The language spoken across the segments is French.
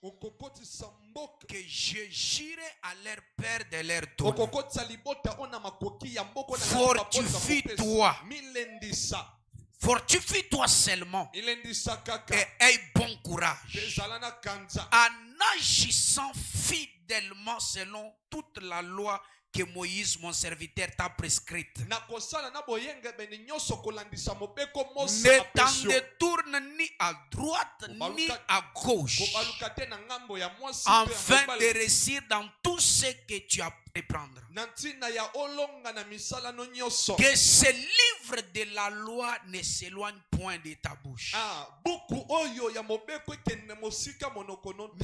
que je j'irai à leur père de leur donner. Fortifie-toi. Fortifie-toi seulement et aie bon courage en agissant fidèlement selon toute la loi que Moïse, mon serviteur, t'a prescrite. Ne t'en détourne ni à droite ni à gauche, afin de réussir dans tout ce que tu as à prendre. Que ce livre de la loi ne s'éloigne point de ta bouche.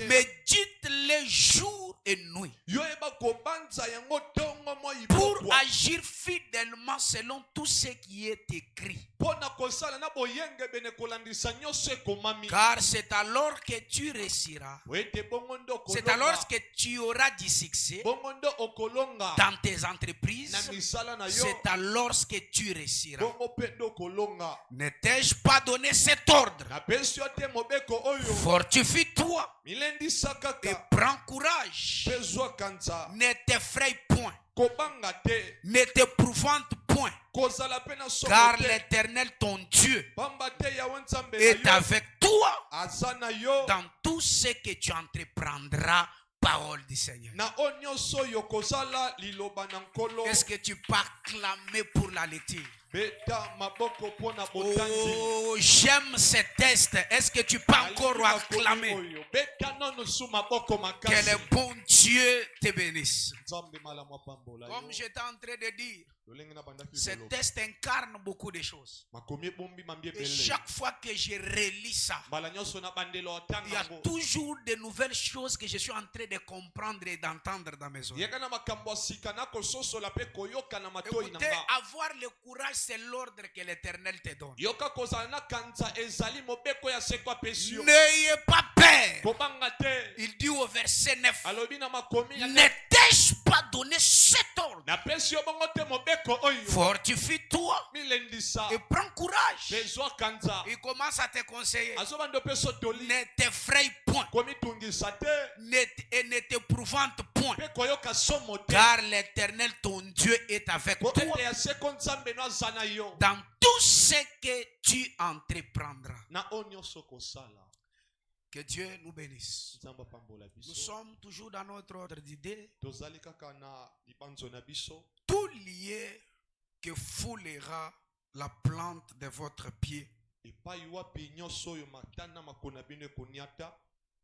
Médite-le jour et nuit pour agir fidèlement selon tout ce qui est écrit. Car c'est alors que tu réussiras. C'est alors que tu auras du succès dans tes entreprises. C'est alors que tu réussiras. Ne t'ai-je pas donné cet ordre? Fortifie-toi et prends courage. Ne t'effraie point. Ne t'épouvante point. Car l'Éternel ton Dieu est avec toi dans tout ce que tu entreprendras. Parole du Seigneur. Est-ce que tu peux acclamer pour la lecture? Oh, j'aime ce texte. Est-ce que tu peux encore acclamer? Que le bon Dieu te bénisse. Comme j'étais en train de dire, ce texte incarne beaucoup de choses. Et chaque fois que je relis ça, il y a toujours de nouvelles choses que je suis en train de comprendre et d'entendre dans mes oreilles. Écoutez, avoir le courage, c'est l'ordre que l'Éternel te donne. N'ayez pas peur. Il dit au verset 9, ne t'ai-je pas donné cet ordre? Fortifie-toi et prends courage. Il commence à te conseiller. Ne t'effraie point et ne t'épouvante point, car l'Éternel ton Dieu est avec toi dans tout ce que tu entreprendras. Que Dieu nous bénisse. Nous sommes toujours dans notre ordre d'idée. Tout lié que foulera la plante de votre pied,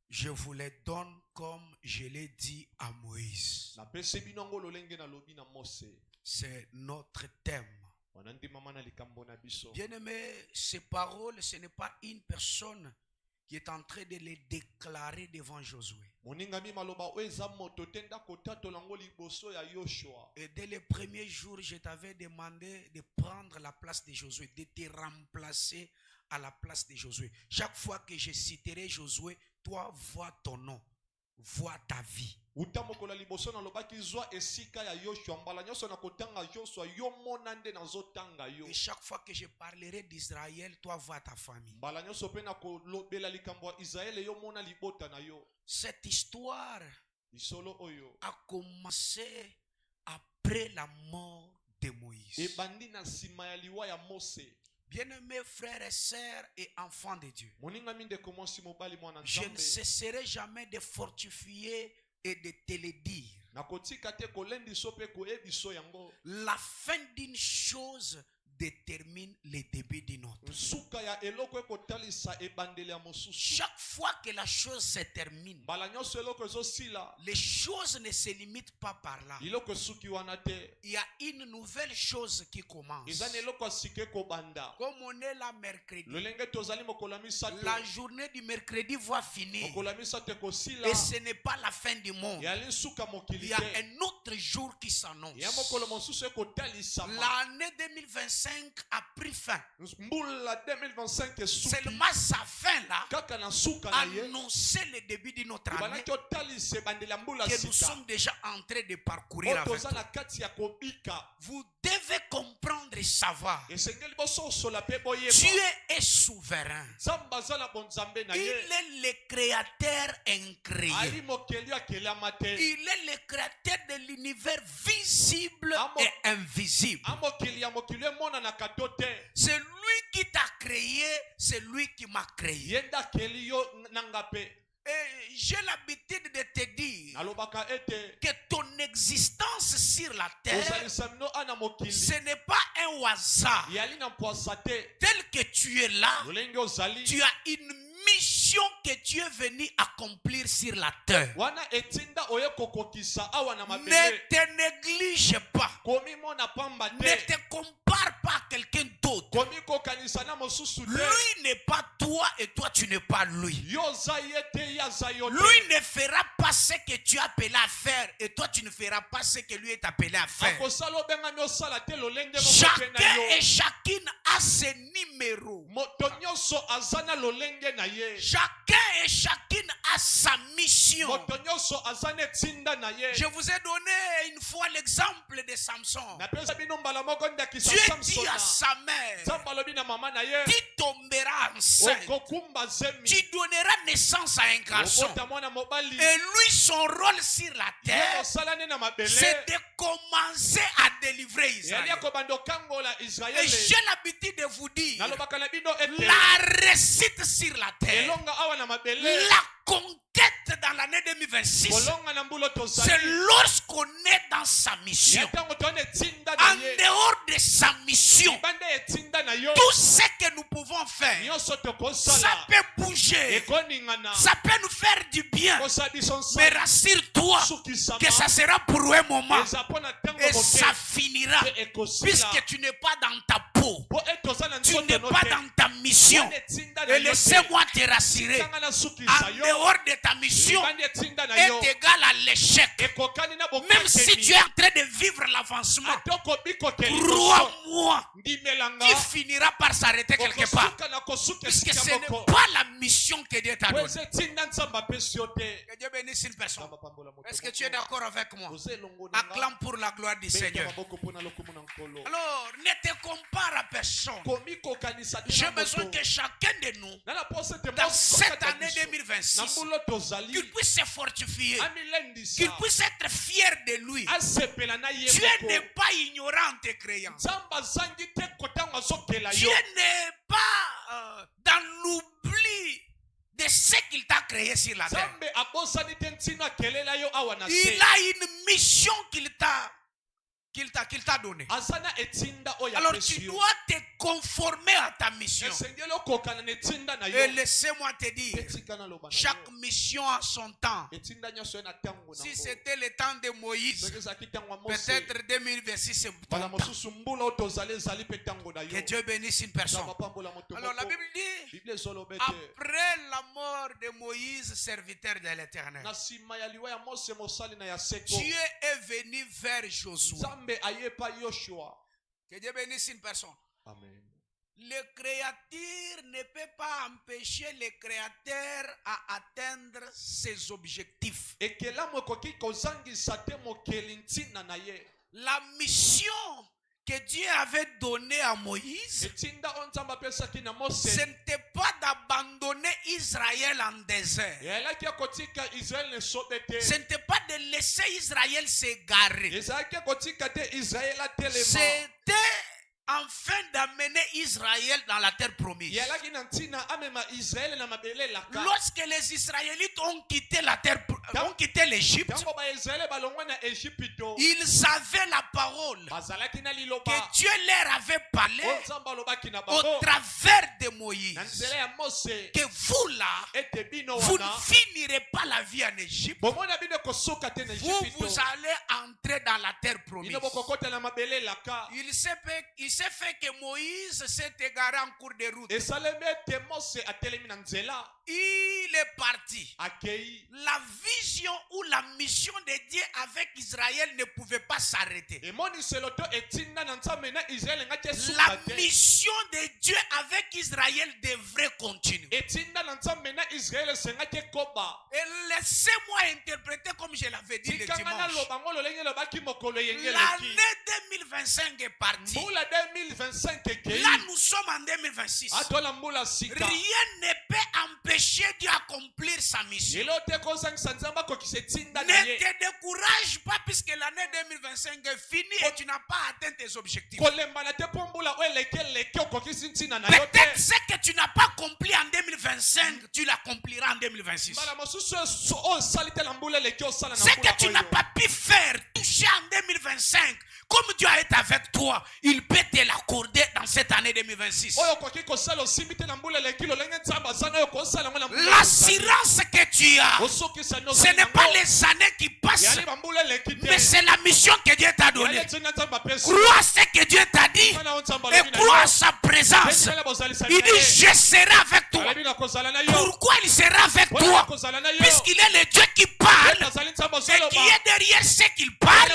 je vous les donne comme je l'ai dit à Moïse. C'est notre thème. Bien-aimé, ces paroles, ce n'est pas une personne qui est en train de les déclarer devant Josué. Et dès les premiers jours, je t'avais demandé de prendre la place de Josué, de te remplacer à la place de Josué. Chaque fois que je citerai Josué, toi vois ton nom, vois ta vie. Et chaque fois que je parlerai d'Israël, toi vois ta famille. Cette histoire a commencé après la mort de Moïse. Bien-aimés frères et sœurs et enfants de Dieu, je ne cesserai jamais de fortifier et de te le dire. La fin d'une chose détermine le début d'une autre. Chaque fois que la chose se termine, les choses ne se limitent pas par là. Il y a une nouvelle chose qui commence. Comme on est là mercredi, la journée du mercredi va finir. Et ce n'est pas la fin du monde. Il y a un autre jour qui s'annonce. L'année 2025 a pris fin. Seulement sa fin là annonçait le début de notre année que nous sommes déjà en train de parcourir avec toi. Vous devez devez comprendre et savoir. Dieu est souverain. Il est le créateur incréé. Il est le créateur de l'univers visible et invisible. C'est lui qui t'a créé, c'est lui qui m'a créé. Et j'ai l'habitude de te dire que ton existence sur la terre, ce n'est pas un hasard. Tel que tu es là, tu as une mission que tu es venu accomplir sur la terre. Ne te néglige pas. Ne te compare pas à quelqu'un d'autre. Lui n'est pas toi et toi tu n'es pas lui. Lui ne fera pas ce que tu es appelé à faire et toi tu ne feras pas ce que lui est appelé à faire. Chacun et chacune a ses numéros. Chacun et chacune a sa mission. Je vous ai donné une fois l'exemple de Samson. Dieu dit à sa mère, tu tomberas enceinte, tu donneras naissance à un garçon. Et lui, son rôle sur la terre, c'est de commencer à délivrer Israël. Et j'ai l'habitude de vous dire, la réussite sur la terre, la conquête dans l'année 2026, c'est lorsqu'on est dans sa mission. En dehors de sa mission, tout ce que nous pouvons faire, ça peut bouger, ça peut nous faire du bien. Mais rassure-toi que ça sera pour un moment et ça finira, puisque tu n'es pas dans ta peau, tu n'es pas dans ta mission. Et laissez-moi te rassurer, en dehors de ta mission est égal à l'échec. Même si tu es en train de vivre l'avancement, crois-moi, tu finiras par s'arrêter quelque part, puisque ce n'est pas la mission que Dieu t'a donnée. Que Dieu bénisse une personne. Est-ce que tu es d'accord avec moi? Acclame pour la gloire du Seigneur. Alors, ne te compare à personne. J'ai besoin que chacun de nous, dans cette année 2026, qu'il puisse se fortifier, qu'il puisse être fier de lui. Dieu n'est pas ignorant en te créant. Dieu n'est pas dans l'oubli de ce qu'il t'a créé sur la terre. Il a une mission qu'il t'a donné. Alors tu dois te conformer à ta mission. Et laissez-moi te dire, chaque mission a son temps. Si c'était le temps de Moïse, peut-être 2026 c'est ton temps. Que Dieu bénisse une personne. Alors la Bible dit, après la mort de Moïse, serviteur de l'Éternel, Dieu est venu vers Josué. Que Dieu bénisse une personne. Amen. Le créateur ne peut pas empêcher le créateur à atteindre ses objectifs. La mission que Dieu avait donnée à Moïse, ce n'était pas d'abandonner Israël en désert. Ce n'était pas de laisser Israël s'égarer. C'était afin d'amener Israël dans la terre promise. Lorsque les Israélites ont quitté la terre, ont quitté l'Égypte, ils avaient la parole que Dieu leur avait parlé au travers de Moïse. Que vous là, vous ne finirez pas la vie en Égypte. Vous allez entrer dans la terre promise. Il s'est fait que Moïse s'est égaré en cours de route. Il est parti. La vision mission où la mission de Dieu avec Israël ne pouvait pas s'arrêter. La mission de Dieu avec Israël devrait continuer. Et laissez-moi interpréter comme je l'avais dit le dimanche. L'année 2025 est partie. Là, nous sommes en 2026. Rien ne peut empêcher Dieu d'accomplir sa mission. Ne te décourage pas puisque l'année 2025 est finie et tu n'as pas atteint tes objectifs. Peut-être ce que tu n'as pas accompli en 2025, tu l'accompliras en 2026. Ce que tu n'as pas pu faire, toucher en 2025, comme Dieu est avec toi, il peut te l'accorder dans cette année 2026. L'assurance que tu as, ce n'est pas les années qui passent, mais c'est la mission que Dieu t'a donnée. Crois ce que Dieu t'a dit et crois sa présence. Il dit, je serai avec toi. Pourquoi il sera avec toi? Puisqu'il est le Dieu qui parle et qui est derrière ce qu'il parle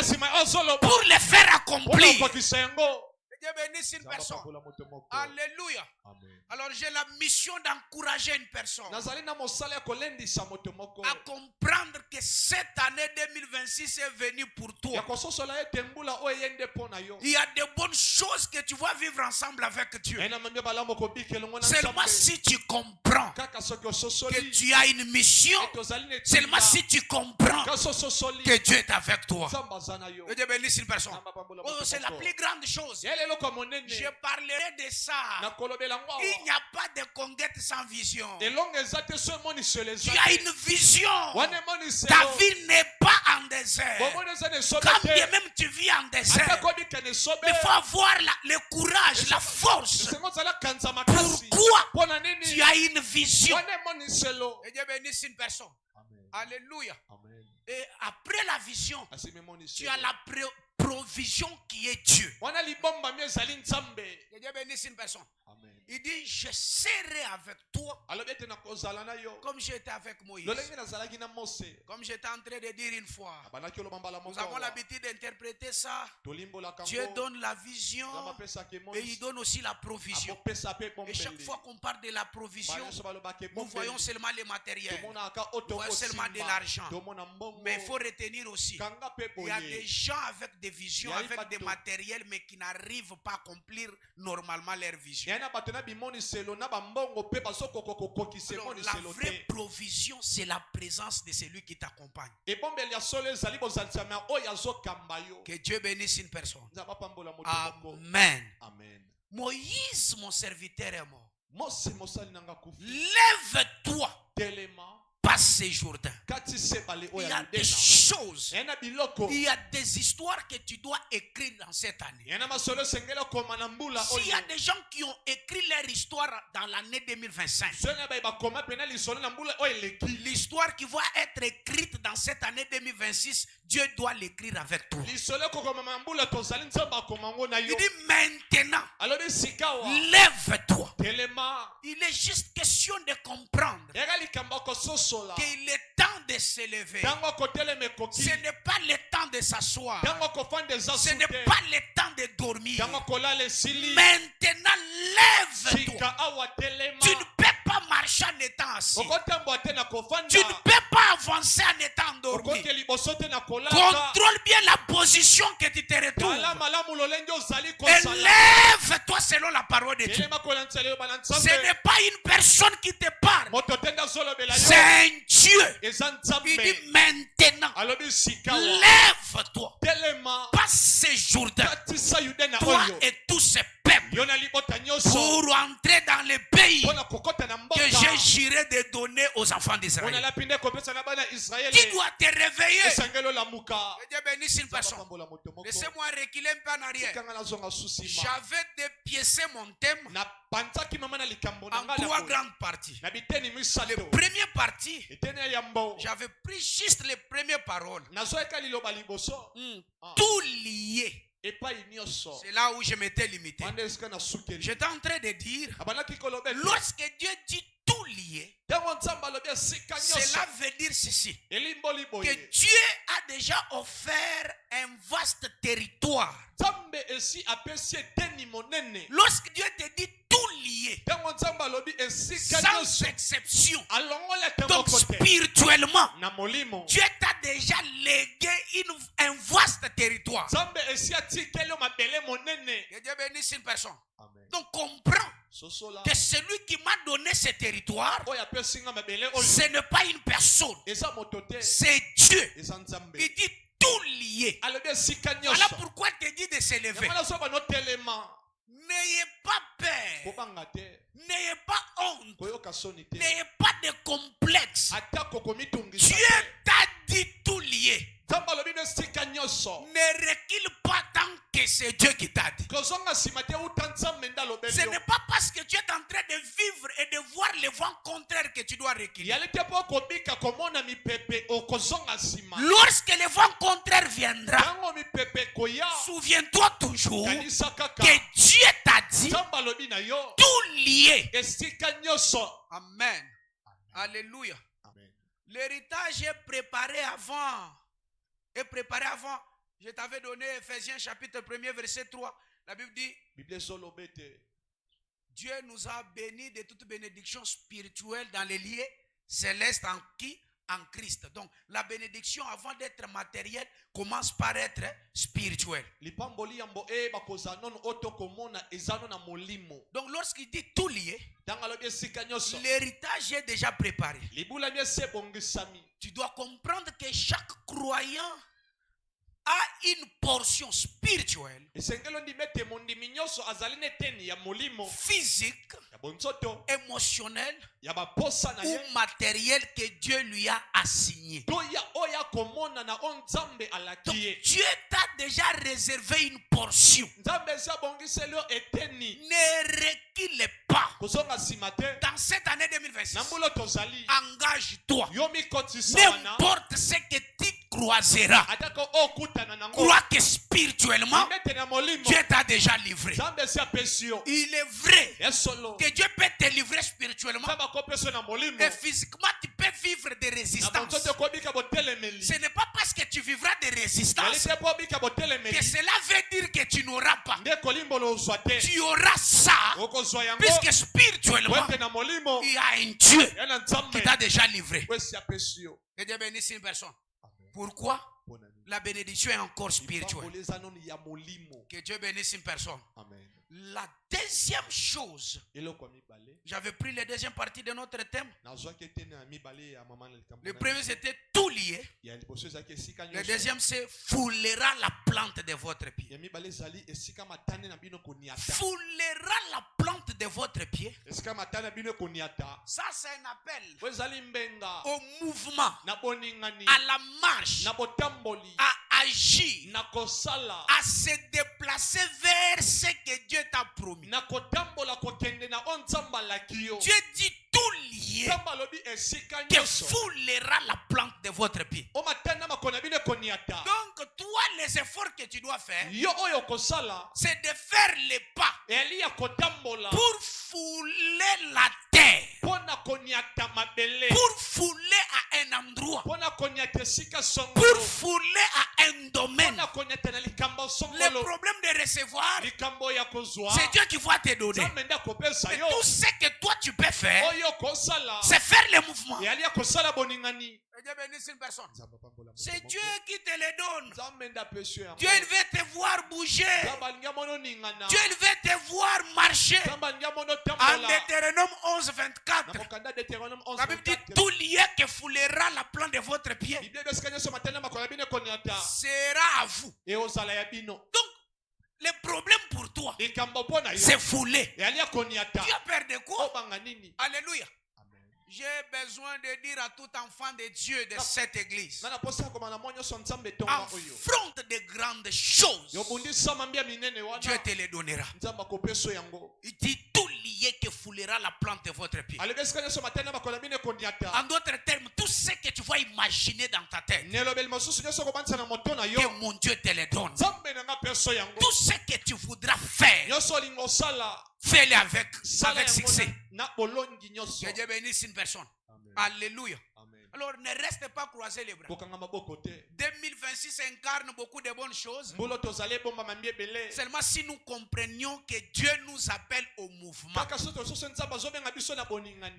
pour le faire accomplir. Dieu bénisse une personne. Alléluia. Alors j'ai la mission d'encourager une personne à comprendre que cette année 2026 est venue pour toi. Il y a de bonnes choses que tu vas vivre ensemble avec Dieu. Seulement si tu comprends que tu as une mission, seulement si tu comprends que Dieu est avec toi. Dieu bénisse une personne. C'est la plus grande chose. Je parlerai de ça. Il n'y a pas de conquête sans vision. Tu as une vision. Ta vie n'est pas en désert. Quand bien même tu vis en désert, il faut avoir le courage, la force. Pourquoi tu as une vision? Et Dieu bénisse une personne. Alléluia. Et après la vision, tu as la provision qui est Dieu. Et Dieu bénisse une personne. Il dit, je serai avec toi comme j'étais avec Moïse. Comme j'étais en train de dire une fois. Nous avons l'habitude d'interpréter ça. Dieu donne la vision et il donne aussi la provision. Et chaque fois qu'on parle de la provision, nous voyons seulement les matériels. Nous voyons seulement de l'argent. Mais il faut retenir aussi, il y a des gens avec des visions, avec des matériels, mais qui n'arrivent pas à accomplir normalement leur vision. Alors, la vraie provision, c'est la présence de celui qui t'accompagne. Que Dieu bénisse une personne. Amen. Moïse, mon serviteur, est mort. Lève-toi. Passe ces Jourdain. Il y a des choses, il y a des histoires que tu dois écrire dans cette année. S'il y a des gens qui ont écrit leur histoire dans l'année 2025, l'histoire qui va être écrite dans cette année 2026, Dieu doit l'écrire avec toi. Il dit maintenant, lève-toi. Il est juste question de comprendre qu'il est temps de se lever. Ce n'est pas le temps de s'asseoir. Ce n'est pas le temps de dormir. Maintenant, lève-toi. Tu ne peux pas marcher en étant assis. Tu ne peux pas avancer en étant endormi. Contrôle bien la position que tu te retrouves. Et lève-toi selon la parole de Dieu. Ce n'est pas une personne qui te parle. C'est un Dieu. Il dit maintenant, lève-toi. Passe ces Jourdain. Toi et tous ces peuples pour entrer dans le pays que j'ai juré de donner aux enfants d'Israël. Tu dois te réveiller. Dieu bénisse une personne. Laissez-moi reculer un peu en arrière. J'avais dépiécé mon thème en 3 grandes parties. La première partie, j'avais pris juste les premières paroles. Tout lié. C'est là où je m'étais limité. J'étais en train de dire, lorsque Dieu dit tout lié, cela veut dire ceci, que Dieu a déjà offert un vaste territoire. Lorsque Dieu te dit tout lié, sans exception, donc spirituellement, Dieu t'a déjà légué un vaste territoire. Que Dieu bénisse une personne. Amen. Donc comprends que celui qui m'a donné ce territoire, ce n'est pas une personne, c'est Dieu. Il dit tout lié. Voilà pourquoi il te dit de se lever. N'ayez pas peur, n'ayez pas honte, n'ayez pas de complexe. Dieu t'a dit tout lié. Ne recule pas tant que c'est Dieu qui t'a dit. Ce n'est pas parce que tu es en train de vivre et de voir le vent contraire que tu dois reculer. Lorsque le vent contraire viendra, souviens-toi toujours que Dieu t'a dit tout lié. Amen. Alléluia. L'héritage est préparé avant. Je t'avais donné Ephésiens chapitre 1er verset 3. La Bible dit, Dieu nous a bénis de toute bénédiction spirituelle dans les lieux célestes en qui? En Christ. Donc la bénédiction avant d'être matérielle commence par être spirituelle. Donc lorsqu'il dit tout lié, l'héritage est déjà préparé. Tu dois comprendre que chaque croyant a une portion spirituelle, physique, émotionnelle ou matérielle que Dieu lui a assigné. Donc Dieu t'a déjà réservé une portion. Ne recule pas. Dans cette année 2026, engage-toi. N'importe ce que tu croiseras, crois que spirituellement Dieu t'a déjà livré. Il est vrai que Dieu peut te livrer spirituellement, et physiquement tu peux vivre des résistances. Ce n'est pas parce que tu vivras des résistances que cela veut dire que tu n'auras pas. Tu auras ça, puisque spirituellement il y a un Dieu qui t'a déjà livré. Que Dieu bénisse une personne. Pourquoi? La bénédiction est encore spirituelle. Que Dieu bénisse une personne. Amen. La deuxième chose, j'avais pris la deuxième partie de notre thème. Le premier c'était tout lié. Le deuxième c'est foulera la plante de votre pied. Foulera la plante de votre pied. Ça c'est un appel au mouvement, à la marche, à agir, à se déplacer vers ce que Dieu t'a promis. Dieu dit tout lié que foulera la plante de votre pied. Donc toi, les efforts que tu dois faire, c'est de faire les pas pour fouler la terre, pour fouler à un endroit, pour fouler à un domaine. Le problème de recevoir, c'est Dieu qui va te donner. Et tout ce que toi tu peux faire, c'est faire le mouvement. Dieu bénisse une personne. C'est Dieu qui te le donne. Dieu il veut te voir bouger. Dieu il veut te voir marcher. En Deutéronome 11, 24, la Bible dit tout lié que foulera la plante de votre pied sera à vous. Donc le problème pour toi, c'est fouler. Tu as peur de quoi? Alléluia. J'ai besoin de dire à tout enfant de Dieu de cette église, affronte de grandes choses, Dieu te les donnera. Il dit tout lié lié que foulera la plante de votre pied. En d'autres termes, tout ce que tu vas imaginer dans ta tête, que mon Dieu te le donne. Tout ce que tu voudras faire, fais-le avec succès. Que Dieu bénisse une personne. Amen. Alléluia. Amen. Alors ne reste pas croiser les bras. 2026 incarne beaucoup de bonnes choses. Seulement si nous comprenions que Dieu nous appelle au mouvement.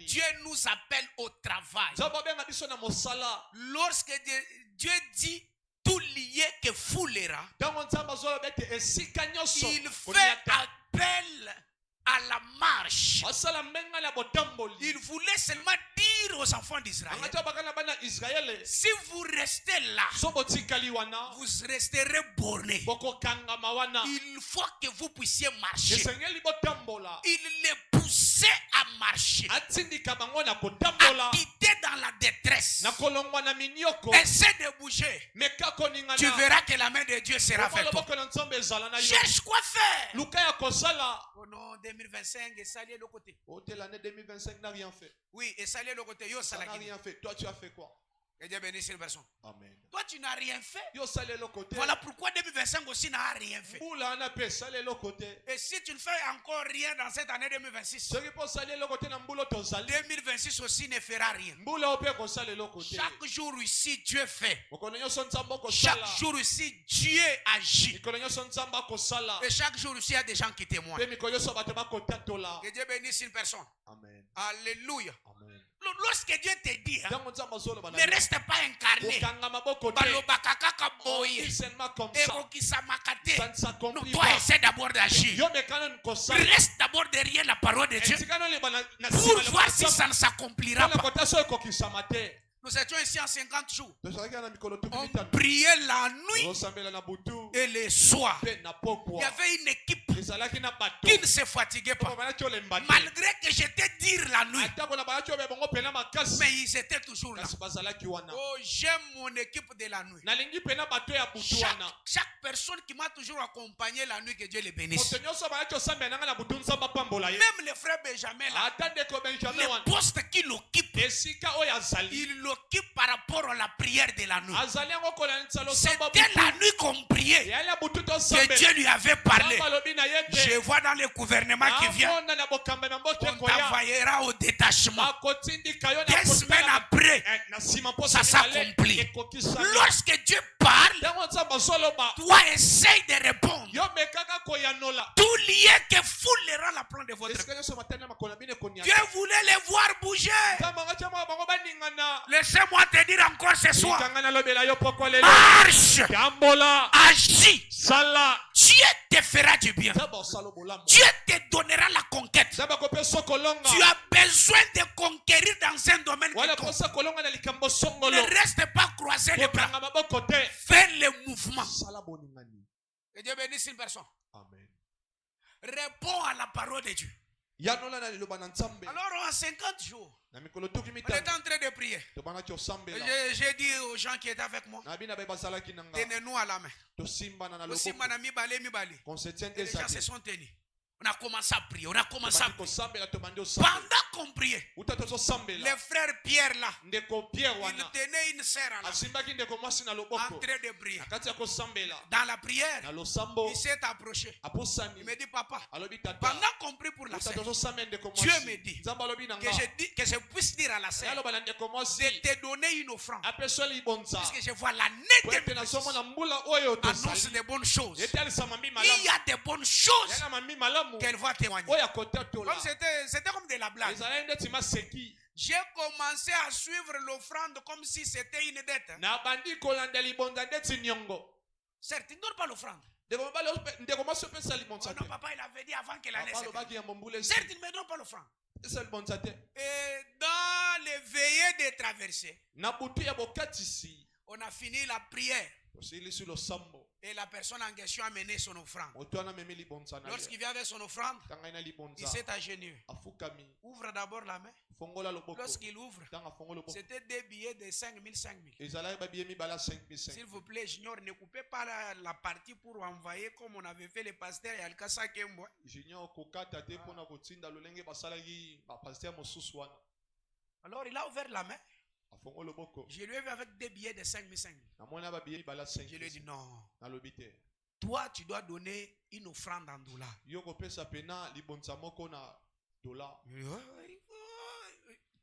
Dieu nous appelle au travail. Lorsque Dieu dit tout lié que foulera, il fait appel à la marche. Il voulait seulement dire aux enfants d'Israël, si vous restez là, vous resterez bornés. Il faut que vous puissiez marcher. Il les poussait à marcher, à quitter dans la détresse. Essaie de bouger. Tu verras que la main de Dieu sera avec toi. Cherche quoi faire. Oh non, 2025, et ça le côté. L'année 2025 n'a rien fait. Oui, et ça le côté. Ça n'a rien fait. Toi, tu as fait quoi? Que Dieu bénisse une personne. Amen. Toi, tu n'as rien fait. Voilà pourquoi 2025 aussi n'a rien fait. Et si tu ne fais encore rien dans cette année 2026, 2026 aussi ne fera rien. Chaque jour ici, Dieu fait. Chaque jour ici, Dieu agit. Et chaque jour ici, il y a des gens qui témoignent. Que Dieu bénisse une personne. Amen. Alléluia. Amen. Lorsque Dieu te dit, ne reste pas incarné. Non, toi essaie d'abord d'agir. Reste d'abord derrière la parole de Dieu pour voir si ça ne s'accomplira pas. Nous étions ici en 50 jours. On priait la nuit et le soir. Il y avait une équipe qui ne se fatiguait pas. Malgré que j'étais dire la nuit, mais ils étaient toujours là. Oh, j'aime mon équipe de la nuit. Chaque personne qui m'a toujours accompagné la nuit, que Dieu les bénisse. Même le frère Benjamin là, le poste qu'il occupe, il l'occupe par rapport à la prière de la nuit. C'était la nuit qu'on priait que Dieu lui avait parlé. Je vois dans le gouvernement qui vient, on t'envoyera au détachement. 2 semaines après, ça s'accomplit. Lorsque Dieu parle, toi essaye de répondre. Tout lié que foulera la plante de votre vie. Dieu voulait les voir bouger. Laissez-moi te dire encore ce soir. Marche. Agis. Dieu te fera du bien. Dieu te donnera la conquête. Tu as besoin de conquérir dans un domaine quelconque. Ne reste pas croisé les bras. Fais le mouvement. Que Dieu bénisse une personne. Amen. Réponds à la parole de Dieu. Alors en 50 jours, on était en train de prier. J'ai dit aux gens qui étaient avec moi, tenez-nous à la main. Les gens se sont tenus. On a commencé à prier. Pendant qu'on priait, le frère Pierre là, il tenait une sœur là, en train de prier. Dans la prière, il s'est approché. Il me dit, papa, pendant qu'on prie pour la sœur, Dieu me dit que je puisse dire à la sœur de te donner une offrande. Puisque je vois l'année de annonce de bonnes choses. Il y a de bonnes choses qu'elle va témoigner. C'était comme de la blague. J'ai commencé à suivre l'offrande comme si c'était une dette. Certes, il ne donne pas l'offrande. Oh non, papa, il avait dit avant que l'année se termine. Certes, il ne me donne pas l'offrande. Et dans les veillées de traversée, on a fini la prière. Et la personne en question a mené son offrande. Lorsqu'il vient avec son offrande, il s'est agenouillé. Ouvre d'abord la main. Lorsqu'il ouvre, c'était des billets de 5 000, 5 000. S'il vous plaît, Junior, ne coupez pas la partie pour envoyer comme on avait fait les pasteurs et Alcassa Kembo. Alors il a ouvert la main. Je lui ai vu avec des billets de 5 000, 5 000. Je lui ai dit non. Toi, tu dois donner une offrande en dollars.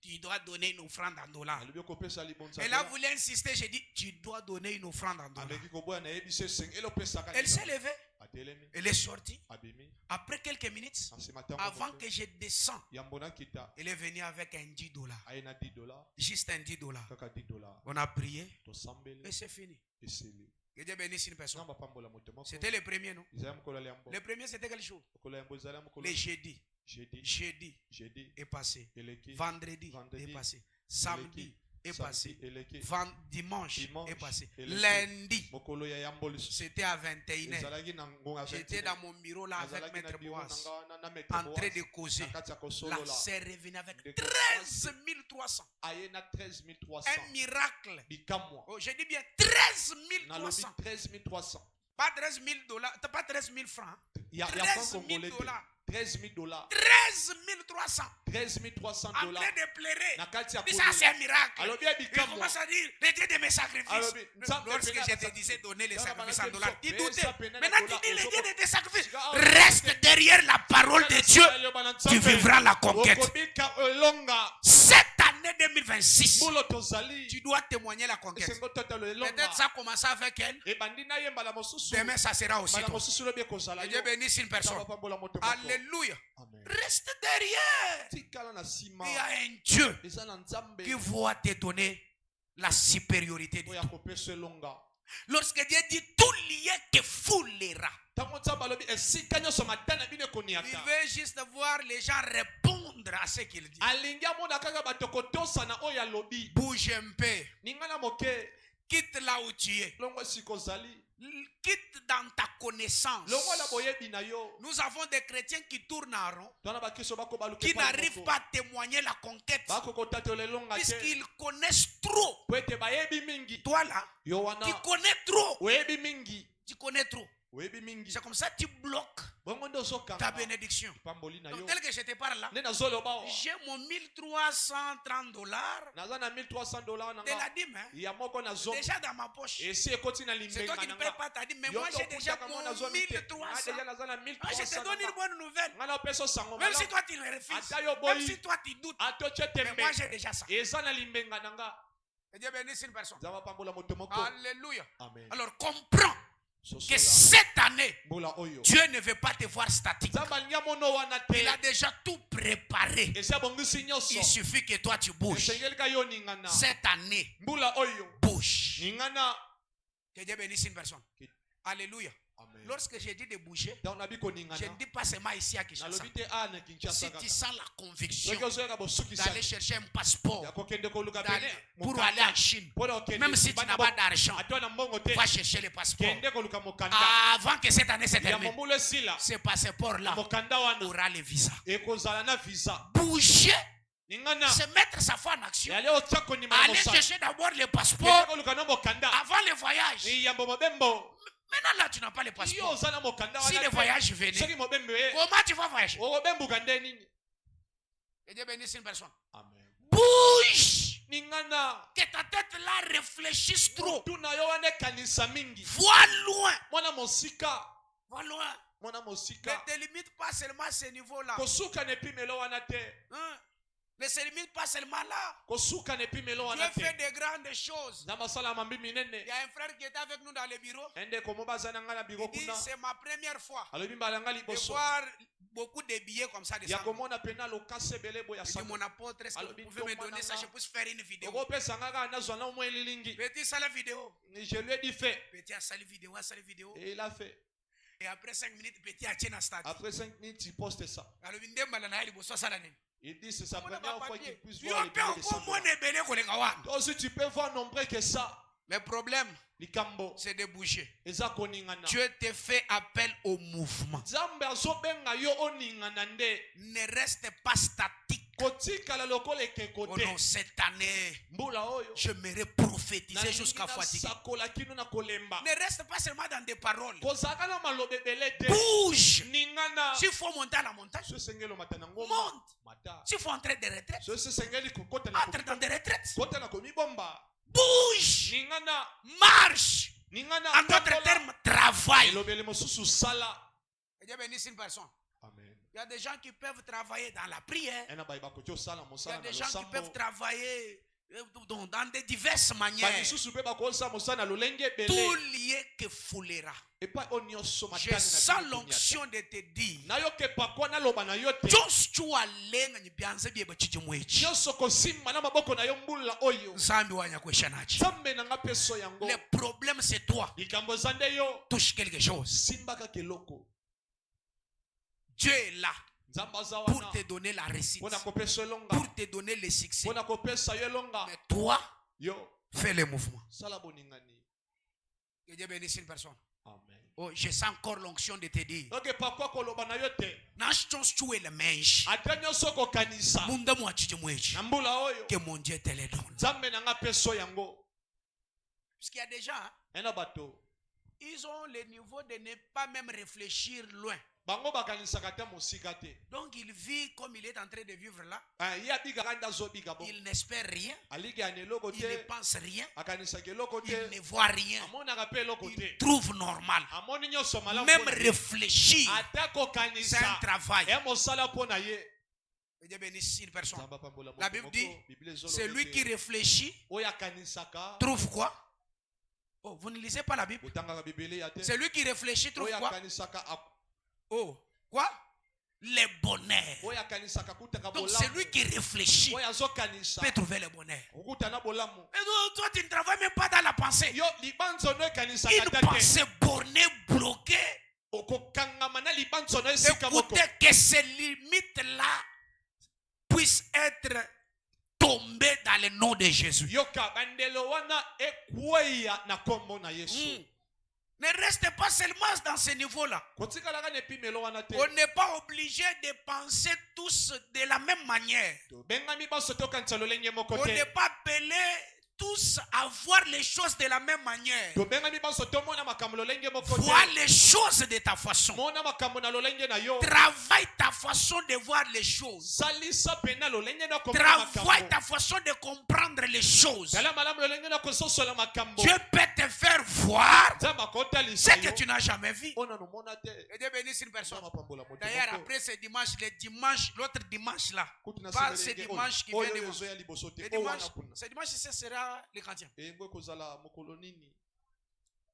Tu dois donner une offrande en dollars. Elle a voulu insister. J'ai dit, tu dois donner une offrande en dollars. Elle s'est levée. Elle est sortie. Après quelques minutes, avant que je descende, elle est venue avec un 10 dollars. Juste un 10 dollars. On a prié et c'est fini. Que Dieu bénisse une personne. C'était le premier, non? Le premier, c'était quel jour? Le jeudi. Jeudi est passé. Vendredi est passé. Samedi est passé. Dimanche est passé. Lundi, c'était à 21h. J'étais dans mon bureau là avec Maître Boaz, en train de causer. La sœur est revenue avec 13 300. Un miracle. Oh, je dis bien 13 300. Pas 13 000 dollars, pas 13 000 francs. 13 000 dollars. 13 000 dollars. 13 300. 13 300 dollars. En train de pleurer. Ça, c'est un miracle. Il commence à dire, retirez de mes sacrifices. Lorsque je te disais donner les sacrifices en dollars, il doutait. Maintenant, tu dis, les dieux de tes sacrifices. Reste derrière la parole de Dieu. Tu vivras la conquête. Cette année 2026, tu dois témoigner la conquête. Peut-être ça a commencé avec elle. Demain, ça sera aussi toi. Que Dieu bénisse une personne. Alléluia. Reste derrière. Il y a un Dieu qui va te donner la supériorité de Dieu. Lorsque Dieu dit tout lié que foulera, il veut juste voir les gens répondre à ce qu'il dit. Bouge un peu. Quitte là où tu es. Quitte dans ta connaissance. Nous avons des chrétiens qui tournent en rond, qui n'arrivent pas à témoigner la conquête, puisqu'ils connaissent trop. Toi là, tu connais trop. Tu connais trop. C'est comme ça que tu bloques ta bénédiction. Donc tel que je te parle là, j'ai mon 1330 dollars de la dîme, déjà dans ma poche. C'est toi qui ne payes pas ta dîme, mais moi j'ai déjà mon 1300. Je te donne une bonne nouvelle. Même si toi tu le refuses, même si toi tu doutes, mais moi j'ai déjà ça. Et Dieu bénisse une personne. Alléluia. Alors comprends que cette année, Dieu ne veut pas te voir statique. Il a déjà tout préparé. Il suffit que toi tu bouges. Cette année, bouge. Que Dieu bénisse une personne. Alléluia. Lorsque j'ai dit de bouger, je ne dis pas seulement ici à Kinshasa. Si tu sens la conviction d'aller chercher un passeport pour aller en Chine, même si tu n'as pas d'argent, va chercher le passeport. Avant que cette année se termine, ce passeport-là aura le visa. Bouger, se mettre sa foi en action, aller chercher d'abord le passeport avant le voyage. Maintenant là tu n'as pas le passeport. Si le voyage venait, comment tu vas voyager? Et Dieu bénisse une personne. Bouge. Que ta tête là réfléchisse trop. Vois loin. Vois loin. Ne te limite pas seulement à ce niveau là. Ne se limite pas seulement là. Dieu fait de grandes choses. Il y a un frère qui était avec nous dans le bureau. Il dit c'est ma première fois de voir beaucoup de billets comme ça. Il dit mon apôtre, est-ce que vous pouvez me donner ça? Je puisse faire une vidéo. Petit ça la vidéo. Je lui ai dit fait. Petit a sali vidéo. Et il a fait. Et après 5 minutes, Petit a tenu un stade. Après 5 minutes, il poste ça. Il dit c'est sa première fois qu'il puisse voir les billets. Toi aussi tu peux voir nombreux que ça. Le problème, c'est de bouger. Dieu te fait appel au mouvement. Ne reste pas statique. Oh non, cette année, j'aimerais prophétiser jusqu'à fatiguer. Ne reste pas seulement dans des paroles. Bouge. S'il faut monter à la montagne, monte. S'il faut entrer des retraites, entre dans des retraites. Bouge. Marche. En d'autres termes, travaille. Dieu bénisse une personne. Il y a des gens qui peuvent travailler dans la prière. Il y a des gens qui peuvent travailler dans de diverses manières. Tout lié que foulera. Je sens l'onction de te dire. Just tu as lenga ni bianze biye bachiji mwechi. Le problème c'est toi. Touche quelque chose. Dieu est là pour te donner la réussite, pour te donner le succès. Mais toi, fais le mouvement. Que Dieu bénisse une personne. Amen. Oh, je sens encore l'onction de te dire. Que mon Dieu te le donne. Parce qu'il y a des gens, ils ont le niveau de ne pas même réfléchir loin. Donc il vit comme il est en train de vivre là. Il n'espère rien. Il ne pense rien. Il ne voit rien. Il trouve normal. Même réfléchir, c'est un travail. Dieu bénisse une personne. La Bible dit, celui qui réfléchit trouve quoi? Oh, vous ne lisez pas la Bible? Celui qui réfléchit trouve quoi? Oh, quoi? Le bonheur. Donc celui qui réfléchit peut trouver le bonheur. Et toi tu ne travailles même pas dans la pensée. Une pensée bornée, bloquée. Écoutez que ces limites-là puissent être tombées dans le nom de Jésus. Ne restez pas seulement dans ce niveau-là. On n'est pas obligé de penser tous de la même manière. On n'est pas appelé tous à voir les choses de la même manière. Vois les choses de ta façon. Travaille ta façon de voir les choses. Travaille ta façon de comprendre les choses. Dieu peut te faire voir ce que tu n'as jamais vu. Et Dieu bénisse une personne. D'ailleurs, après ce dimanche, l'autre dimanche là, pas ce dimanche qui vient de ce dimanche, ce sera le 40e.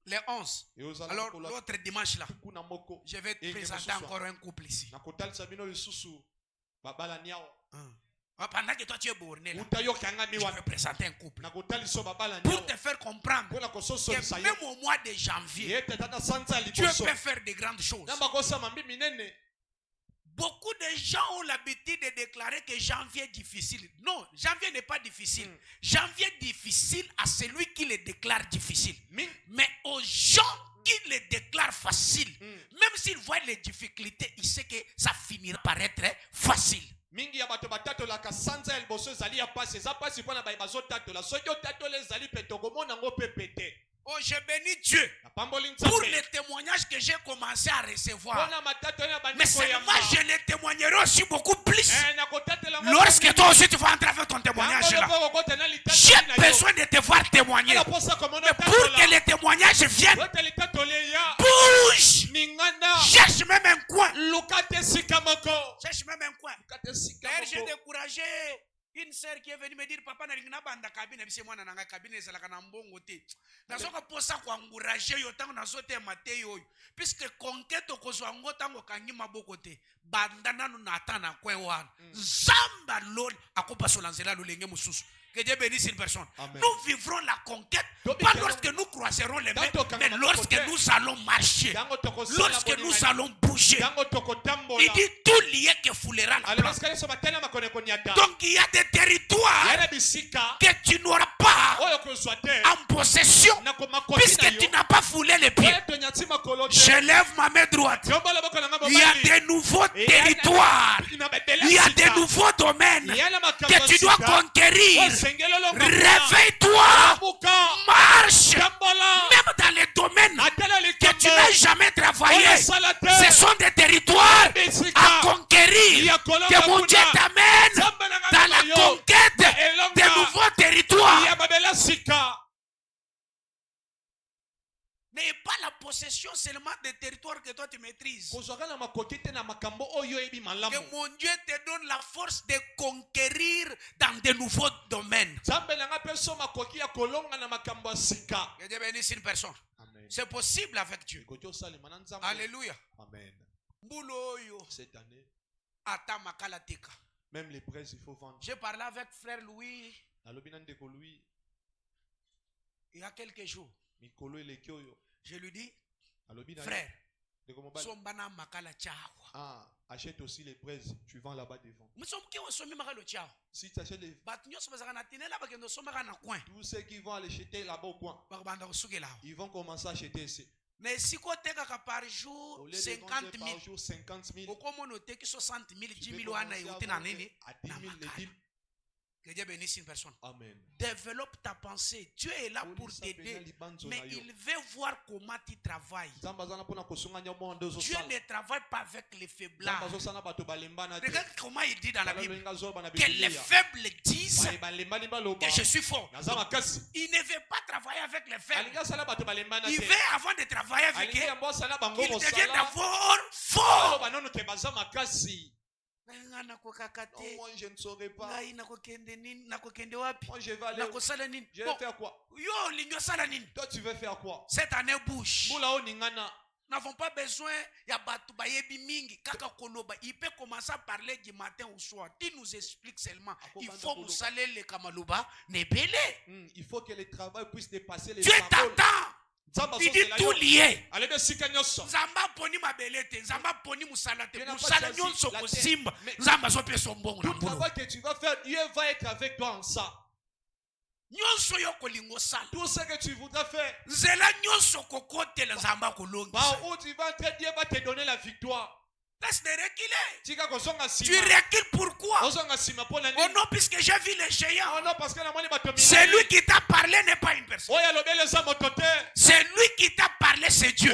Les 11. Alors l'autre dimanche là, je vais te présenter encore un couple ici. Pendant que toi tu es borné là, je vais présenter un couple pour te faire comprendre que même au mois de janvier, Dieu peut faire de grandes choses. Beaucoup de gens ont l'habitude de déclarer que janvier est difficile. Non, janvier n'est pas difficile. Janvier est difficile à celui qui le déclare difficile. Mais aux gens qui le déclarent facile, même s'ils voient les difficultés, ils savent que ça finira par être facile. Oh, je bénis Dieu pour les témoignages que j'ai commencé à recevoir. Mais seulement je les témoignerai aussi beaucoup plus lorsque toi aussi tu vas entrer avec ton témoignage là. J'ai besoin de te voir témoigner. Mais pour que les témoignages viennent, bouge. Cherche même un coin. Cherche même un coin. D'ailleurs, j'ai découragé une sœur qui est venue me dire, papa na lingna banda kabine bise mwana nanga kabine ezalaka na mbongo te. Nazoka posa kwa encourager yo tango nazote mate yo. Puisque conquête okozwa ngo tango kangi maboko te. Banda nanu na atana kwe wana. Zamba lol akopa solanzela lolenge mususu. Que Dieu bénisse une personne. Amen. Nous vivrons la conquête, pas lorsque nous croiserons les mains, mais lorsque nous allons marcher, lorsque nous allons bouger. Il dit tout lié que foulera la place. Donc il y a des territoires que tu n'auras pas en possession, puisque tu n'as pas foulé les pieds. Je lève ma main droite. Il y a des nouveaux territoires. Il Il y a de nouveaux domaines que tu dois conquérir. Réveille-toi. Marche. Même dans les domaines que tu n'as jamais travaillé. Ce sont des territoires à conquérir. Que mon Dieu t'amène dans la conquête de nouveaux territoires. Mais pas la possession seulement des territoires que toi tu maîtrises. Que mon Dieu te donne la force de conquérir dans de nouveaux domaines. Que Dieu bénisse une personne. C'est possible avec Dieu. Alléluia. Amen. Cette année, même les prêts, il faut vendre. J'ai parlé avec frère Louis il y a quelques jours. Je lui dis, frère, achète aussi les braises, tu vends là-bas devant. Si tu achètes les... Tous ceux qui vont aller acheter là-bas au coin, ils vont commencer à acheter ici. Mais si tu as par jour 50 000, 60 000, 10 000 à 10 000, que Dieu bénisse une personne. Amen. Développe ta pensée. Dieu est là pour t'aider. Mais il veut voir comment tu travailles. Dieu ne travaille pas avec les faiblards. Regarde comment il dit dans la Bible. Que les faibles disent que je suis fort. Il ne veut pas travailler avec les faibles. Il veut, avant de travailler avec eux, qu'il devienne d'abord fort. Moi, je ne saurais pas. Moi, je vais aller. Je vais faire quoi? Toi, tu veux faire quoi? Cette année bouge. Nous n'avons pas besoin. Il peut commencer à parler du matin au soir. Il nous explique seulement. Il faut que vous allez les Kamaluba. Il faut que le travail puisse dépasser les paroles. Dieu t'attend. Il dit tout lié. Mais tout travail que tu vas faire, Dieu va être avec toi en ça. Tout ce que tu voudras faire, où tu vas entrer, Dieu va te donner la victoire. Laisse de reculer. Tu recules pourquoi? Oh non, puisque j'ai vu les géants. Celui qui t'a parlé n'est pas une personne. Celui qui t'a parlé, c'est Dieu.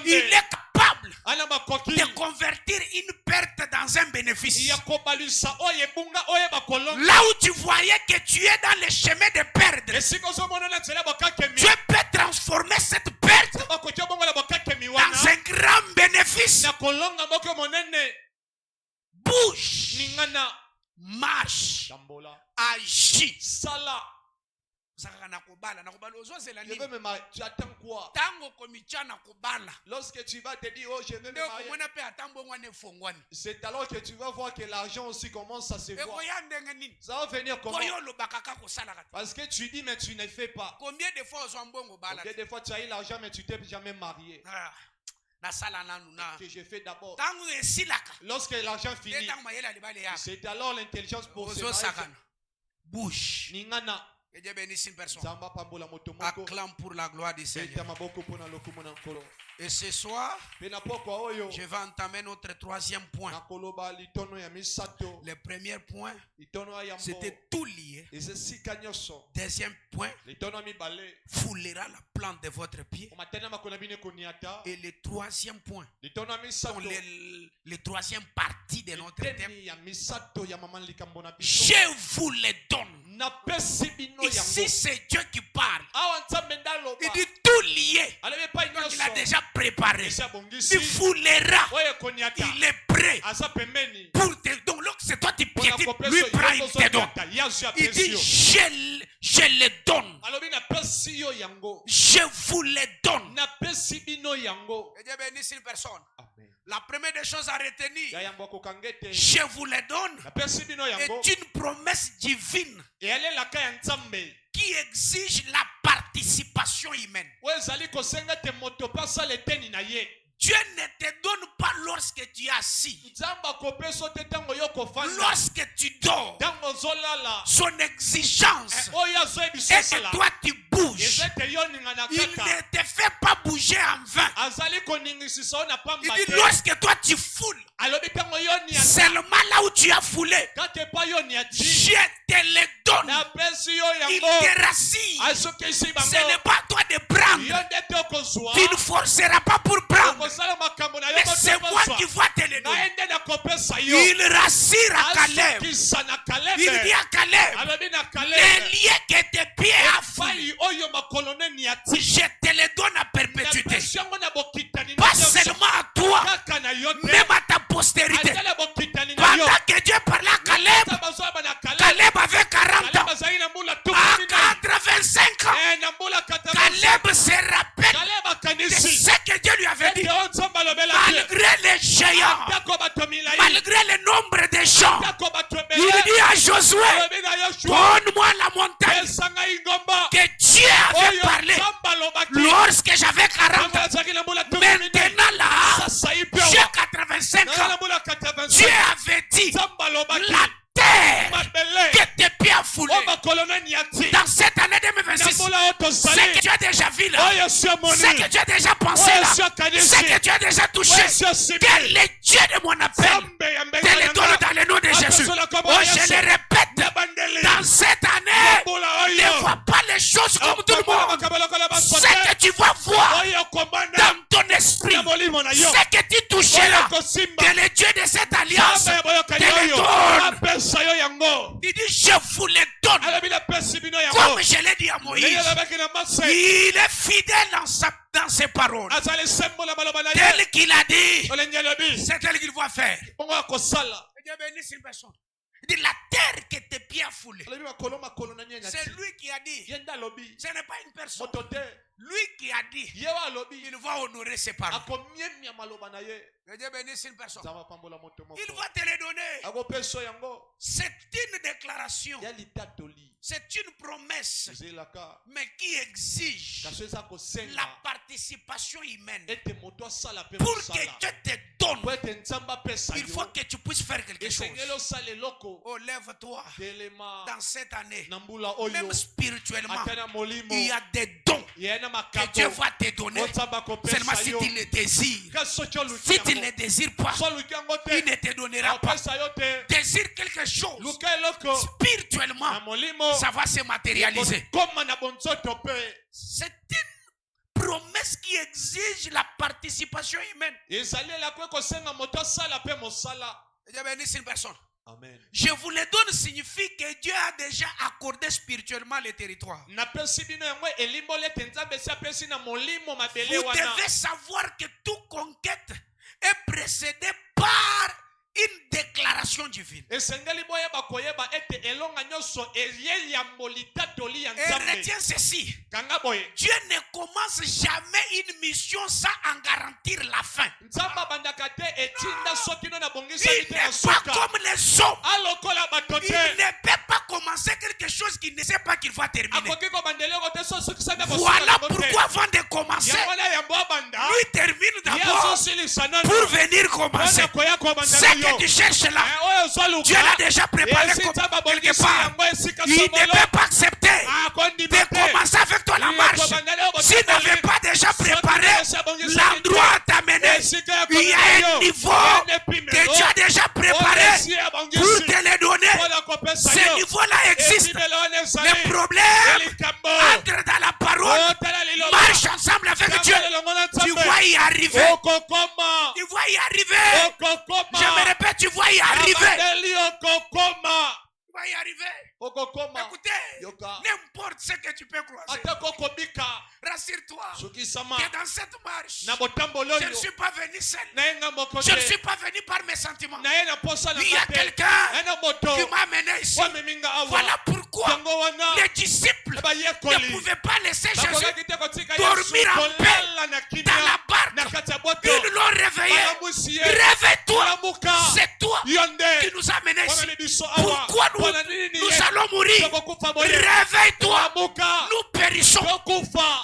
Il est capable de convertir une perte dans un bénéfice. Là où tu voyais que tu es dans le chemin de perdre, Dieu peut transformer cette perte dans un grand bénéfice. Bouge, marche, agis. Je veux me marier. Tu attends quoi? Lorsque tu vas te dire, oh, je veux me marier, c'est alors que tu vas voir que l'argent aussi commence à se voir. Ça va venir comment? Parce que tu dis, mais tu ne fais pas. Combien de fois tu as eu l'argent, mais tu t'es jamais marié? Que j'ai fait d'abord. Lorsque l'argent finit, c'est alors l'intelligence pour se marier. Bouge. Que Dieu bénisse une personne. Acclame pour la gloire du Seigneur. Et ce soir, je vais entamer notre troisième point. Le premier point, c'était tout lié. Deuxième point, foulera la plante de votre pied. Et le troisième point, le troisième partie de notre thème, je vous le donne. Ici, c'est Dieu qui parle. Il dit tout lié. Donc, il a déjà préparé. Il foulera. Il est prêt. Pour te donner. Donc, c'est toi qui piétines. Lui prend, il te donne. Il dit je le donne. Je vous le donne. Et Dieu bénisse une personne. La première des choses à retenir, je vous le donne, est une promesse divine qui exige la participation humaine. Dieu ne te donne pas lorsque tu es assis. Lorsque tu dors, son exigence est que toi tu bouges. Il ne te fait pas bouger en vain. Il dit lorsque toi tu foules, Seulement là où tu as foulé, je te le donne. Il te rassure. Ce n'est pas à toi de prendre. Tu ne forceras pas pour prendre. Mais c'est moi qui vois te le donner. Il rassure à Caleb. Il dit à Caleb, les liens que tes pieds a foulés, je te les donne à perpétuité. Pas seulement à toi, même à ta postérité. Pendant que Dieu parlait à Caleb, Caleb avait 40 ans. À 85 ans, Caleb se rappelle de ce que Dieu lui avait dit. Malgré les géants, malgré le nombre de gens, il dit à Josué, donne-moi la montagne que Dieu avait parlé lorsque j'avais 40 ans. Maintenant là, j'ai 85 ans. Dieu avait dit, la terre que tes pieds ont foulé dans cette année 2026, ce que tu as déjà vu là, ce que tu as déjà pensé là, ce que tu as déjà touché, que le Dieu de mon appel te le donne dans le nom de Jésus. Oh, je le répète, dans cette année, ne vois pas les choses comme tout le monde. Ce que tu vas voir dans ton esprit, ce que tu touches là, que le Dieu de cette alliance te le donne. Il dit, je vous le donne. Comme je l'ai dit à Moïse, il est fidèle dans ses paroles. Tel qu'il a dit, c'est tel qu'il va faire. Dieu bénisse une personne. Il dit, la terre que tes pieds ont foulé, c'est lui qui a dit. Ce n'est pas une personne. Lui qui a dit, il va honorer ses paroles. Que Dieu bénisse une personne. Il va te les donner. C'est une déclaration. C'est une promesse. Mais qui exige la participation humaine. Pour que Dieu te donne, il faut que tu puisses faire quelque chose. Oh, lève-toi. Dans cette année, même spirituellement, il y a des dons que Dieu va te donner. Seulement si tu le désires. Si tu ne le désires pas, il ne te donnera pas. Désire quelque chose. Spirituellement, ça va se matérialiser. C'est une promesse qui exige la participation humaine. Dieu bénisse une personne. Amen. Je vous le donne signifie que Dieu a déjà accordé spirituellement les territoires. Vous devez savoir que toute conquête est précédée par une déclaration divine. Et retiens ceci. Dieu ne commence jamais une mission sans en garantir la fin. Il n'est pas comme les hommes. Il ne peut pas commencer quelque chose qu'il ne sait pas qu'il va terminer. Voilà pourquoi avant de commencer, lui termine d'abord pour venir commencer. Ce que tu cherches là, Dieu l'a déjà préparé quelque part. Il ne peut pas accepter de commencer avec toi la marche s'il n'avait pas déjà préparé l'endroit à t'amener. Il y a un niveau que tu as déjà préparé pour te le donner. Ce niveau-là existe. Le problème, entre dans la parole, marche ensemble avec Dieu. Tu vas y arriver. Tu vas y arriver. Je me répète, tu vas y arriver. Tu vas y arriver. Écoutez, n'importe ce que tu peux croiser, rassure-toi que dans cette marche, je ne suis pas venu seul. Je ne suis pas venu par mes sentiments. Il y a quelqu'un qui m'a amené ici. Voilà pourquoi les disciples ne pouvaient pas laisser Jésus dormir en paix dans la barque. Ils l'ont réveillé. Réveille-toi. C'est toi qui nous a amenés ici. Pourquoi nous allons mourir? Réveille-toi. Nous périssons.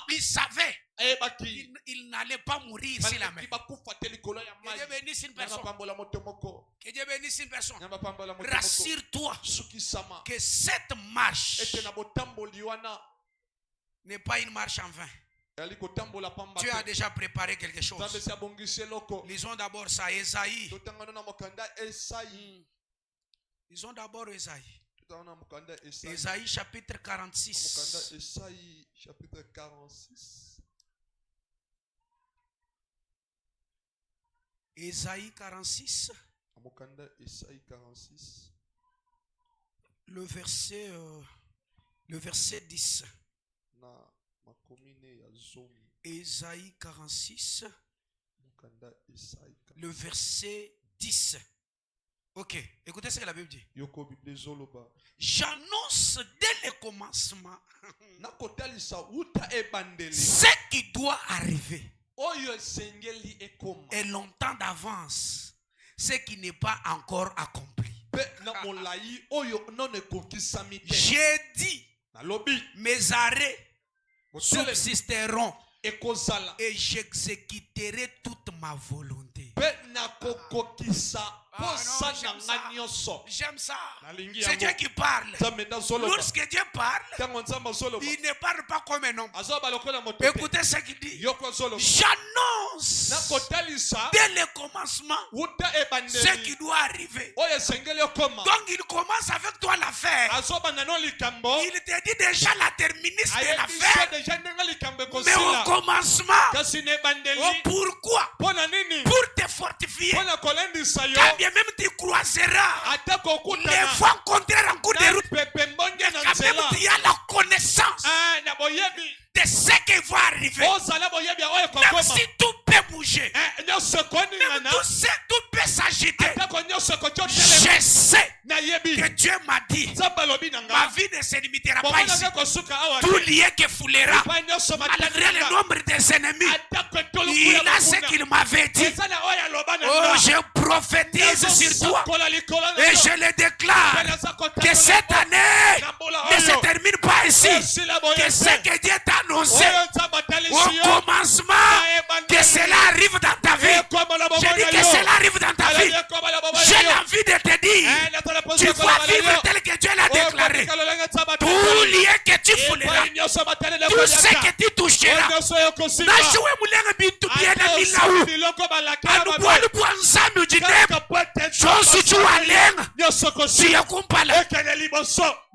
Il savait. Il n'allait pas mourir s'il a même. Que Dieu bénisse une personne. Que Dieu bénisse une personne. Rassure-toi que cette marche n'est pas une marche en vain. Dieu a déjà préparé quelque chose. Lisons d'abord ça, Ésaïe. Lisons d'abord Ésaïe. Ésaïe chapitre 46. Ésaïe chapitre 46. Ésaïe 46. Le verset 10. Ésaïe 46. Le verset 10. Ok, écoutez ce que la Bible dit. J'annonce dès le commencement ce qui doit arriver. Et longtemps d'avance, ce qui n'est pas encore accompli. J'ai dit, mes arrêts subsisteront et j'exécuterai toute ma volonté. J'aime ça. C'est Dieu qui parle. Lorsque Dieu parle, il ne parle pas comme un homme. Écoutez ce qu'il dit. J'annonce dès le commencement ce qui doit arriver. Donc il commence avec toi l'affaire. Il te dit déjà la terminus de l'affaire. Mais au commencement, pourquoi? Pour te fortifier. Quand bien même tu croiseras les voies contraires en cours de route, quand même tu as la connaissance de ce qui va arriver. Même si tout peut bouger, même tout peut s'agiter, je sais que Dieu m'a dit, ma vie ne se limitera pas ici. Tout lié que foulera, malgré le nombre des ennemis, il a ce qu'il m'avait dit. Oh, je prophétise sur toi et je le déclare que cette année ne se termine pas ici. Que ce que Dieu t'a annoncé au commencement, que cela arrive dans ta vie. Je dis que cela arrive dans ta vie. J'ai l'envie de te dire, tu vas vivre tel que Dieu l'a déclaré. Tout lié que tu fouleras, tout ce que tu toucheras,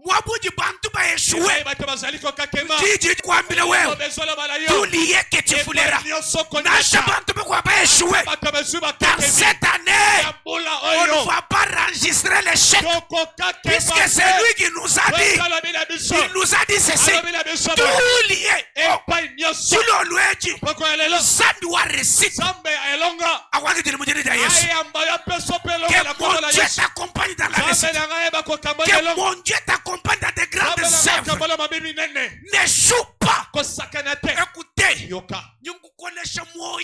Mwabuji bantu ba échoué. Didi kwambile wewe. Tuliye que tu fouleras. Nasha bantu ba échoué. Dans cette année, on ne va pas enregistrer l'échec. Puisque c'est lui qui nous a dit. Il nous a dit ceci. Tuliye. Tu l'as dit. Ça doit réciter. Que mon Dieu t'accompagne dans la réussite. Que mon Dieu t'accompagne dans des grandes œuvres. N'échoue pas. Écoutez. Nyungukonesha moi.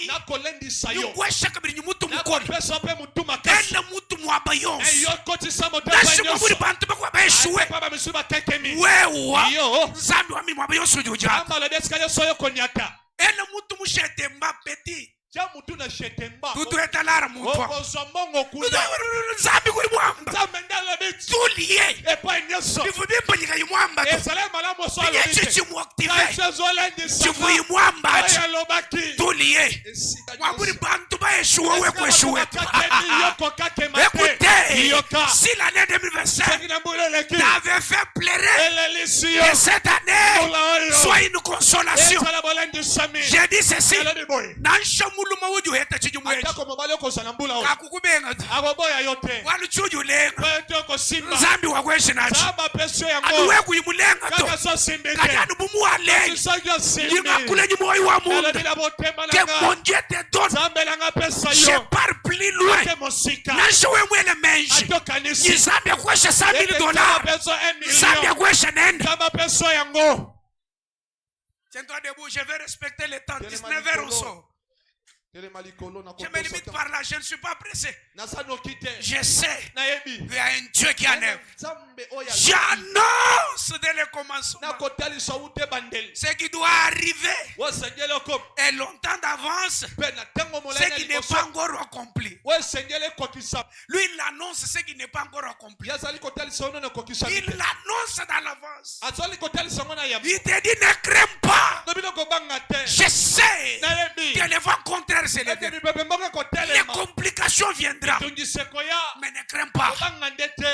Nyunguesha kabiri nyumutu mukoni. Enda mutu mwabayons. Nashi mwaburi bantu bakwa baeshuwe. Wewa. Zambi wami mwabayons ujuja. Enda mutu mushete mbapeti. Tutu etalara mutwa. Zambi kuri mwamba. Tuliye. Nifubimba nika yimwamba tu. Nye chichi muaktive. Chifuyi mwamba. Tuliye. Mwaburi bantu ba eshuwe we kweshuwe. Écoutez. Si l'année 2025 t'avait fait pleurer, que cette année soit une consolation. J'ai dit ceci. Muluma wuju heta chijumweji akukubenga waluchuju lenga zambi wakweshe nachi aduwe kuyimulenga to kajanu bumu walenga yinakule nyumoi wa munda ke monje te don je pars plus loin nashowe mwele menji yizambi akweshe $100,000 zambi akweshe nenda. Tiens-toi debout, je vais respecter le temps. 19h on sort. Je me limite par là, je ne suis pas pressé. Je sais, il y a un Dieu qui en œuvre. J'annonce dès le commencement ce qui doit arriver et longtemps d'avance, ce qui n'est pas encore accompli. Lui, il annonce ce qui n'est pas encore accompli. Il l'annonce dans l'avance. Il te dit ne crains pas. Je sais que le vent contraire c'est le début. Les complications viendront. Mais ne crains pas.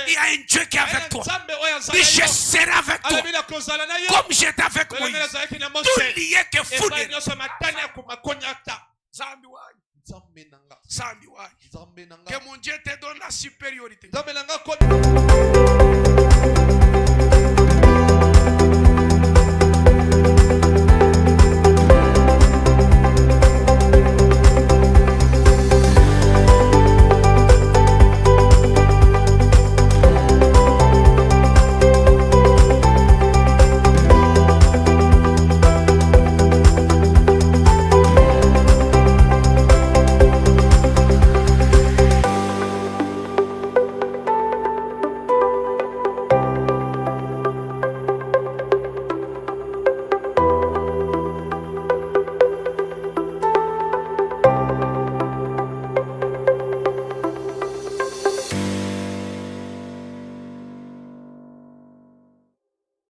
Il y a un Dieu qui est avec toi. Et je serai avec toi. Comme j'étais avec Moïse. Tout lié que foudre. Que mon Dieu te donne la supériorité.